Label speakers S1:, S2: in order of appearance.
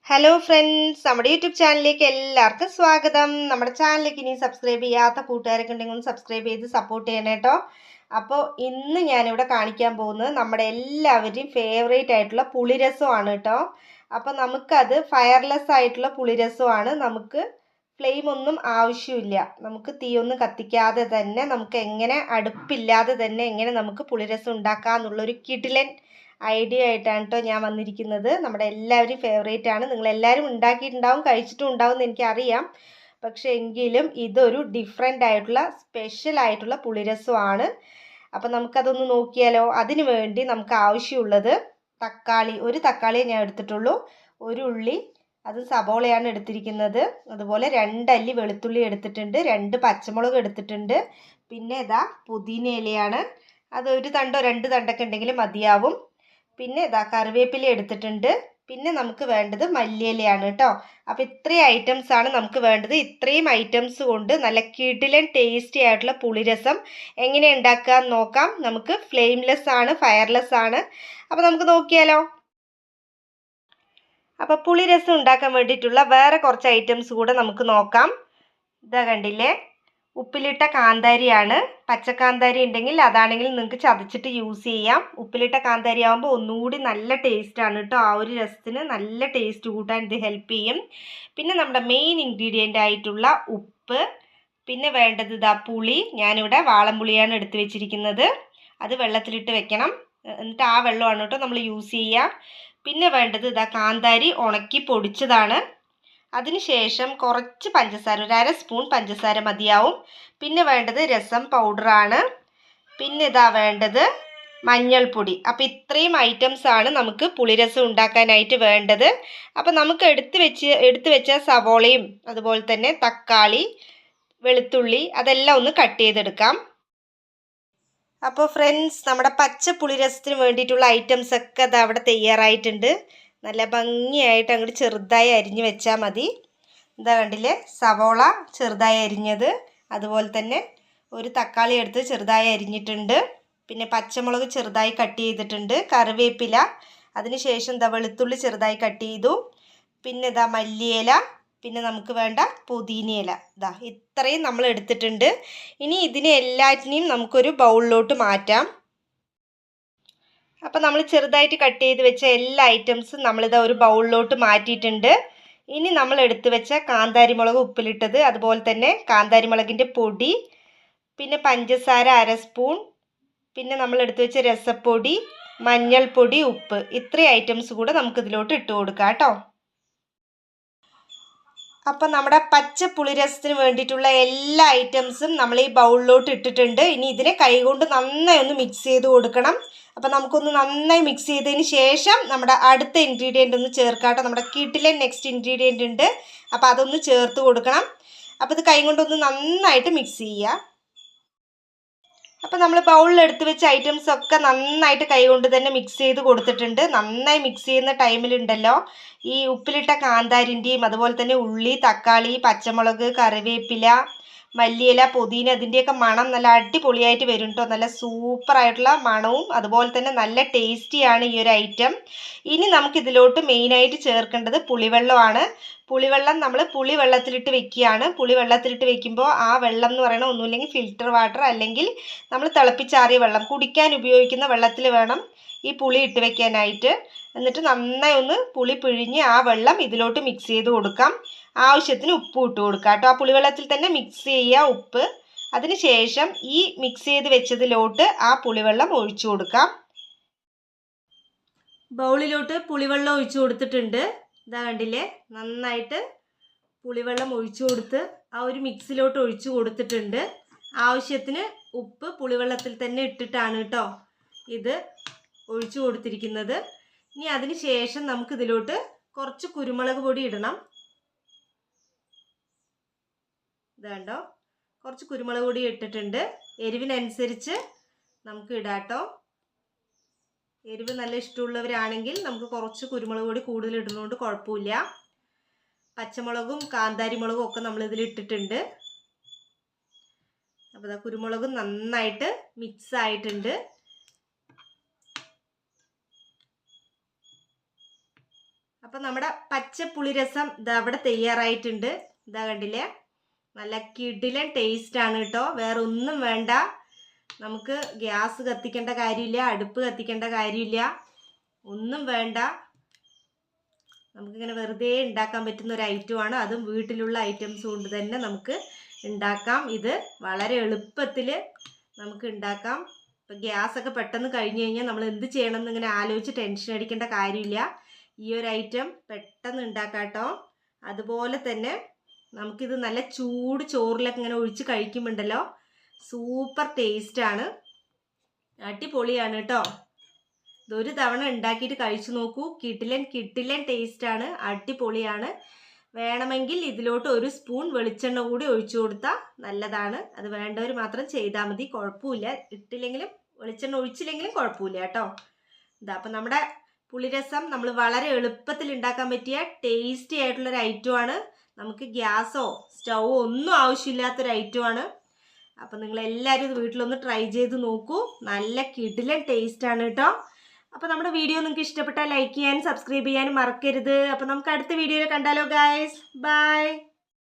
S1: Hello friends, നമ്മുടെ YouTube ചാനലിലേക്ക് എല്ലാവർക്കും സ്വാഗതം. നമ്മുടെ ചാനലിലേക്ക് ഇനി സബ്സ്ക്രൈബ് ചെയ്യാത്ത കൂട്ടുകാരൊക്കെ ഉണ്ടെങ്കിൽ ഒന്ന് സബ്സ്ക്രൈബ് ചെയ്ത് സപ്പോർട്ട് ചെയ്യണം കേട്ടോ. അപ്പോൾ ഇന്ന് ഞാനിവിടെ കാണിക്കാൻ പോകുന്നത് നമ്മുടെ എല്ലാവരുടെയും ഫേവറേറ്റ് ആയിട്ടുള്ള പുളിരസമാണ് കേട്ടോ. അപ്പോൾ നമുക്കത് ഫയർലെസ് ആയിട്ടുള്ള പുളിരസമാണ്. നമുക്ക് ഫ്ലെയിം ഒന്നും ആവശ്യമില്ല. നമുക്ക് തീയൊന്നും കത്തിക്കാതെ തന്നെ നമുക്ക് എങ്ങനെ അടുപ്പില്ലാതെ തന്നെ എങ്ങനെ നമുക്ക് പുളിരസം ഉണ്ടാക്കാം എന്നുള്ളൊരു കിടിലൻ ഐഡിയ ആയിട്ടാണ് കേട്ടോ ഞാൻ വന്നിരിക്കുന്നത്. നമ്മുടെ എല്ലാവരും ഫേവറേറ്റ് ആണ്. നിങ്ങളെല്ലാവരും ഉണ്ടാക്കിയിട്ടുണ്ടാവും, കഴിച്ചിട്ടും ഉണ്ടാവും എന്ന് എനിക്കറിയാം. പക്ഷേ എങ്കിലും ഇതൊരു ഡിഫറെൻ്റ് ആയിട്ടുള്ള സ്പെഷ്യൽ ആയിട്ടുള്ള പുളിരസമാണ്. അപ്പം നമുക്കതൊന്ന് നോക്കിയാലോ. അതിന് വേണ്ടി നമുക്ക് ആവശ്യമുള്ളത് ഒരു തക്കാളിയെ ഞാൻ എടുത്തിട്ടുള്ളൂ, ഒരു ഉള്ളി, അത് സബോളയാണ് എടുത്തിരിക്കുന്നത്. അതുപോലെ 2 അല്ലി വെളുത്തുള്ളി എടുത്തിട്ടുണ്ട്, 2 പച്ചമുളക് എടുത്തിട്ടുണ്ട്. പിന്നെ ഇതാ പുതിന ഇലയാണ്, അത് ഒരു തണ്ടോ 2 തണ്ടൊക്കെ ഉണ്ടെങ്കിൽ മതിയാവും. പിന്നെ ഇതാ കറിവേപ്പില എടുത്തിട്ടുണ്ട്. പിന്നെ നമുക്ക് വേണ്ടത് മല്ലിയിലയാണ് കേട്ടോ. അപ്പോൾ ഇത്രയും ഐറ്റംസ് ആണ് നമുക്ക് വേണ്ടത്. ഇത്രയും ഐറ്റംസ് കൊണ്ട് നല്ല കിടിലൻ ടേസ്റ്റി ആയിട്ടുള്ള പുളിരസം എങ്ങനെ ഉണ്ടാക്കുക എന്ന് നോക്കാം. നമുക്ക് ഫ്ലെയിംലെസ് ആണ്, ഫയർലെസ് ആണ്. അപ്പോൾ നമുക്ക് നോക്കിയാലോ. അപ്പോൾ പുളിരസം ഉണ്ടാക്കാൻ വേണ്ടിയിട്ടുള്ള വേറെ കുറച്ച് ഐറ്റംസ് കൂടെ നമുക്ക് നോക്കാം. ഇതാ കണ്ടില്ലേ, ഉപ്പിലിട്ട കാന്താരിയാണ്. പച്ചക്കാന്താരി ഉണ്ടെങ്കിൽ അതാണെങ്കിൽ നിങ്ങൾക്ക് ചതച്ചിട്ട് യൂസ് ചെയ്യാം. ഉപ്പിലിട്ട കാന്താരി ആകുമ്പോൾ ഒന്നുകൂടി നല്ല ടേസ്റ്റാണ് കേട്ടോ. ആ ഒരു രസത്തിന് നല്ല ടേസ്റ്റ് കൂട്ടാൻ ഇത് ഹെൽപ്പ് ചെയ്യും. പിന്നെ നമ്മുടെ മെയിൻ ഇൻഗ്രീഡിയൻ്റ് ആയിട്ടുള്ള ഉപ്പ്. പിന്നെ വേണ്ടത് ഇതാ പുളി. ഞാനിവിടെ വാളംപുളിയാണ് എടുത്ത് വെച്ചിരിക്കുന്നത്. അത് വെള്ളത്തിലിട്ട് വെക്കണം. എന്നിട്ട് ആ വെള്ളമാണ് കേട്ടോ നമ്മൾ യൂസ് ചെയ്യുക. പിന്നെ വേണ്ടത് ഇതാ കാന്താരി ഉണക്കി പൊടിച്ചതാണ്. അതിനുശേഷം കുറച്ച് പഞ്ചസാര, ഒരു 1/2 സ്പൂൺ പഞ്ചസാര മതിയാവും. പിന്നെ വേണ്ടത് രസം പൗഡറാണ്. പിന്നെ ഇതാ വേണ്ടത് മഞ്ഞൾപ്പൊടി. അപ്പോൾ ഇത്രയും ഐറ്റംസ് ആണ് നമുക്ക് പുളിരസം ഉണ്ടാക്കാനായിട്ട് വേണ്ടത്. അപ്പോൾ നമുക്ക് എടുത്ത് വെച്ച സവോളയും അതുപോലെ തന്നെ തക്കാളി, വെളുത്തുള്ളി അതെല്ലാം ഒന്ന് കട്ട് ചെയ്തെടുക്കാം. അപ്പോൾ ഫ്രണ്ട്സ്, നമ്മുടെ പച്ച പുളിരസത്തിന് വേണ്ടിയിട്ടുള്ള ഐറ്റംസ് ഒക്കെ അത് അവിടെ തയ്യാറായിട്ടുണ്ട്. നല്ല ഭംഗിയായിട്ട് അങ്ങോട്ട് ചെറുതായി അരിഞ്ഞ് വെച്ചാൽ മതി. ഇതാ കണ്ടില്ലേ, സവോള ചെറുതായി അരിഞ്ഞത്, അതുപോലെ തന്നെ ഒരു തക്കാളി എടുത്ത് ചെറുതായി അരിഞ്ഞിട്ടുണ്ട്. പിന്നെ പച്ചമുളക് ചെറുതായി കട്ട് ചെയ്തിട്ടുണ്ട്, കറിവേപ്പില, അതിനുശേഷം ഇതാ വെളുത്തുള്ളി ചെറുതായി കട്ട് ചെയ്തു. പിന്നെ ഇതാ മല്ലിയില, പിന്നെ നമുക്ക് വേണ്ട പുതിനയില. ഇതാ ഇത്രയും നമ്മൾ എടുത്തിട്ടുണ്ട്. ഇനി ഇതിനെ എല്ലാറ്റിനെയും നമുക്കൊരു ബൗളിലോട്ട് മാറ്റാം. അപ്പം നമ്മൾ ചെറുതായിട്ട് കട്ട് ചെയ്ത് വെച്ച എല്ലാ ഐറ്റംസും നമ്മളിതാ ഒരു ബൗളിലോട്ട് മാറ്റിയിട്ടുണ്ട്. ഇനി നമ്മൾ എടുത്തു വെച്ച കാന്താരിമുളക് ഉപ്പിലിട്ടത്, അതുപോലെ തന്നെ കാന്താരിമുളകിൻ്റെ പൊടി, പിന്നെ പഞ്ചസാര 1/2 സ്പൂൺ, പിന്നെ നമ്മൾ എടുത്തു വെച്ച രസപ്പൊടി, മഞ്ഞൾപ്പൊടി, ഉപ്പ്, ഇത്രയും ഐറ്റംസ് കൂടെ നമുക്കിതിലോട്ട് ഇട്ട് കൊടുക്കാം കേട്ടോ. അപ്പം നമ്മുടെ പച്ച പുളിരസത്തിന് വേണ്ടിയിട്ടുള്ള എല്ലാ ഐറ്റംസും നമ്മൾ ഈ ബൗളിലോട്ട് ഇട്ടിട്ടുണ്ട്. ഇനി ഇതിനെ കൈകൊണ്ട് നന്നായി ഒന്ന് മിക്സ് ചെയ്ത് കൊടുക്കണം. അപ്പം നമുക്കൊന്ന് നന്നായി മിക്സ് ചെയ്തതിന് ശേഷം നമ്മുടെ അടുത്ത ഇൻഗ്രീഡിയൻ്റ് ഒന്ന് ചേർക്കാട്ടോ. നമ്മുടെ കിടിലൻ നെക്സ്റ്റ് ഇൻഗ്രീഡിയൻ്റ് ഉണ്ട്, അപ്പോൾ അതൊന്ന് ചേർത്ത് കൊടുക്കണം. അപ്പോൾ ഇത് കൈ കൊണ്ടൊന്ന് നന്നായിട്ട് മിക്സ് ചെയ്യുക. അപ്പോൾ നമ്മൾ ബൗളിൽ എടുത്ത് വെച്ച ഐറ്റംസ് ഒക്കെ നന്നായിട്ട് കൈകൊണ്ട് തന്നെ മിക്സ് ചെയ്ത് കൊടുത്തിട്ടുണ്ട്. നന്നായി മിക്സ് ചെയ്യുന്ന ടൈമിലുണ്ടല്ലോ, ഈ ഉപ്പിലിട്ട കാന്താരിൻ്റെയും അതുപോലെ തന്നെ ഉള്ളി, തക്കാളി, പച്ചമുളക്, കറിവേപ്പില, മല്ലിയില, പുതിന, ഇതിൻ്റെയൊക്കെ മണം നല്ല അടിപൊളിയായിട്ട് വരും കേട്ടോ. നല്ല സൂപ്പറായിട്ടുള്ള മണവും അതുപോലെ തന്നെ നല്ല ടേസ്റ്റിയാണ് ഈ ഒരു ഐറ്റം. ഇനി നമുക്കിതിലോട്ട് മെയിനായിട്ട് ചേർക്കേണ്ടത് പുളിവെള്ളമാണ്. പുളിവെള്ളം നമ്മൾ പുളി വെള്ളത്തിലിട്ട് വെക്കുകയാണ്. പുളി വെള്ളത്തിലിട്ട് വെക്കുമ്പോൾ ആ വെള്ളം എന്ന് പറയുന്നത് ഒന്നുമില്ലെങ്കിൽ ഫിൽറ്റർ വാട്ടർ, അല്ലെങ്കിൽ നമ്മൾ തിളപ്പിച്ചാറിയ വെള്ളം, കുടിക്കാൻ ഉപയോഗിക്കുന്ന വെള്ളത്തിൽ വേണം ഈ പുളി ഇട്ട് വെക്കാനായിട്ട്. എന്നിട്ട് നന്നായി ഒന്ന് പുളി പിഴിഞ്ഞ് ആ വെള്ളം ഇതിലോട്ട് മിക്സ് ചെയ്ത് കൊടുക്കാം. ആവശ്യത്തിന് ഉപ്പ് ഇട്ട് കൊടുക്കാം കേട്ടോ. ആ പുളിവെള്ളത്തിൽ തന്നെ മിക്സ് ചെയ്യുക ഉപ്പ്. അതിനുശേഷം ഈ മിക്സ് ചെയ്ത് വെച്ചതിലോട്ട് ആ പുളിവെള്ളം ഒഴിച്ചു കൊടുക്കാം. ബൗളിലോട്ട് പുളിവെള്ളം ഒഴിച്ചു കൊടുത്തിട്ടുണ്ട്. ഇതാ കണ്ടില്ലേ, നന്നായിട്ട് പുളിവെള്ളം ഒഴിച്ചു കൊടുത്ത് ആ ഒരു മിക്സിലോട്ട് ഒഴിച്ചു കൊടുത്തിട്ടുണ്ട്. ആവശ്യത്തിന് ഉപ്പ് പുളിവെള്ളത്തിൽ തന്നെ ഇട്ടിട്ടാണ് കേട്ടോ ഇത് ഒഴിച്ചു കൊടുത്തിരിക്കുന്നത്. ഇനി അതിന് ശേഷം നമുക്കിതിലോട്ട് കുറച്ച് കുരുമുളക് പൊടി ഇടണം. ഇതാണ്ടോ, കുറച്ച് കുരുമുളക് പൊടി ഇട്ടിട്ടുണ്ട്. എരിവിനനുസരിച്ച് നമുക്ക് ഇടാട്ടോ. എരിവ് നല്ല ഇഷ്ടമുള്ളവരാണെങ്കിൽ നമുക്ക് കുറച്ച് കുരുമുളക് പൊടി കൂടുതൽ ഇടുന്നതുകൊണ്ട് കുഴപ്പമില്ല. പച്ചമുളകും കാന്താരിമുളകും ഒക്കെ നമ്മൾ ഇതിൽ ഇട്ടിട്ടുണ്ട്. അപ്പോൾ ഇതാ കുരുമുളകും നന്നായിട്ട് മിക്സ് ആയിട്ടുണ്ട്. അപ്പം നമ്മുടെ പച്ച പുളിരസം ഇതാ അവിടെ തയ്യാറായിട്ടുണ്ട്. ഇതാ കണ്ടില്ലേ, നല്ല കിടിലൻ ടേസ്റ്റാണ് കേട്ടോ. വേറെ ഒന്നും വേണ്ട, നമുക്ക് ഗ്യാസ് കത്തിക്കേണ്ട കാര്യമില്ല, അടുപ്പ് കത്തിക്കേണ്ട കാര്യമില്ല, ഒന്നും വേണ്ട. നമുക്കിങ്ങനെ വെറുതെ ഉണ്ടാക്കാൻ പറ്റുന്ന ഒരു ഐറ്റമാണ്. അതും വീട്ടിലുള്ള ഐറ്റംസ് കൊണ്ട് തന്നെ നമുക്ക് ഉണ്ടാക്കാം. ഇത് വളരെ എളുപ്പത്തിൽ നമുക്ക് ഉണ്ടാക്കാം. ഇപ്പം ഗ്യാസൊക്കെ പെട്ടെന്ന് കഴിഞ്ഞ് കഴിഞ്ഞാൽ നമ്മൾ എന്ത് ചെയ്യണം എന്ന് ഇങ്ങനെ ആലോചിച്ച് ടെൻഷൻ അടിക്കേണ്ട കാര്യമില്ല. ഈ ഒരു ഐറ്റം പെട്ടെന്ന് ഉണ്ടാക്കാം കേട്ടോ. അതുപോലെ തന്നെ നമുക്കിത് നല്ല ചൂട് ചോറിലൊക്കെ ഇങ്ങനെ ഒഴിച്ച് കഴിക്കുമ്പോണ്ടല്ലോ സൂപ്പർ ടേസ്റ്റാണ്, അടിപൊളിയാണ് കേട്ടോ. ഇതൊരു തവണ ഉണ്ടാക്കിയിട്ട് കഴിച്ചു നോക്കൂ. കിട്ടിലൻ ടേസ്റ്റാണ്, അടിപൊളിയാണ്. വേണമെങ്കിൽ ഇതിലോട്ട് 1 സ്പൂൺ വെളിച്ചെണ്ണ കൂടി ഒഴിച്ചു കൊടുത്താൽ നല്ലതാണ്. അത് വേണ്ടവർ മാത്രം ചെയ്താൽ മതി, കുഴപ്പമില്ല. ഇട്ടില്ലെങ്കിലും വെളിച്ചെണ്ണ ഒഴിച്ചില്ലെങ്കിലും കുഴപ്പമില്ല കേട്ടോ. ഇതാ അപ്പം നമ്മുടെ പുളിരസം നമ്മൾ വളരെ എളുപ്പത്തിൽ ഉണ്ടാക്കാൻ പറ്റിയ ടേസ്റ്റി ആയിട്ടുള്ളൊരു ഐറ്റമാണ്. നമുക്ക് ഗ്യാസോ സ്റ്റൗവോ ഒന്നും ആവശ്യമില്ലാത്തൊരു ഐറ്റമാണ്. അപ്പം നിങ്ങളെല്ലാവരും ഇത് വീട്ടിലൊന്ന് ട്രൈ ചെയ്ത് നോക്കൂ. നല്ല കിടിലൻ ടേസ്റ്റാണ് കേട്ടോ. അപ്പോൾ നമ്മുടെ വീഡിയോ നിങ്ങൾക്ക് ഇഷ്ടപ്പെട്ടാൽ ലൈക്ക് ചെയ്യാനും സബ്സ്ക്രൈബ് ചെയ്യാനും മറക്കരുത്. അപ്പോൾ നമുക്ക് അടുത്ത വീഡിയോയിൽ കണ്ടാലോ ഗൈസ്. ബൈ.